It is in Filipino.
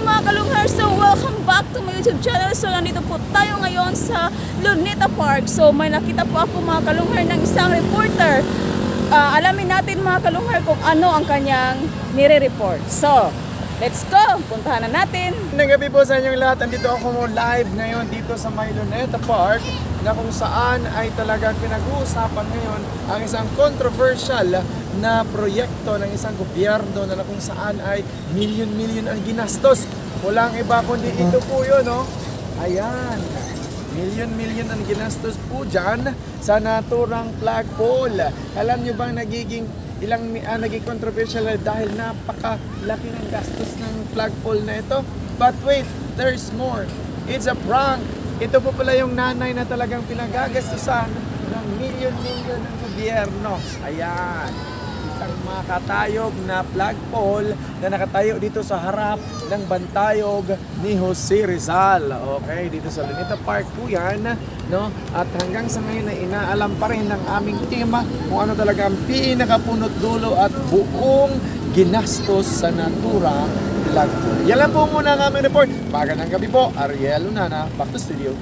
mga kalunghar, so welcome back to my YouTube channel. So nandito po tayo ngayon sa Luneta Park. So may nakita po ako mga kalunghar ng isang reporter. Alamin natin mga kalunghar kung ano ang kanyang nire-report. So let's go! Puntahan na natin. Magandang gabi po sa inyong lahat. Andito ako live ngayon dito sa may Luneta Park na kung saan ay talagang pinag-uusapan ngayon ang isang controversial na proyekto ng isang gobyerno na kung saan ay milyon-milyon ang ginastos. Walang iba kundi ito po yun, no? Ayan. Milyon-milyon ang ginastos po dyan sa naturang flagpole. Alam nyo bang naging controversial dahil napakalaki ng gastos ng flagpole na ito? But wait, there's more. It's a prank. Ito po pala yung nanay na talagang pinagagastusan ng milyon-milyon ng gobyerno. Ayan. Isang makatayog na flagpole na nakatayo dito sa harap ng bantayog ni Jose Rizal. Okay, dito sa Luneta Park po yan. No? At hanggang sa ngayon ay inaalam pa rin ng aming team kung ano talaga ang pinakapunot dulo at buong ginastos sa naturang flagpole. Yan lang po muna ang aming report. Magandang gabi po, Ariel Lunana, back to studio.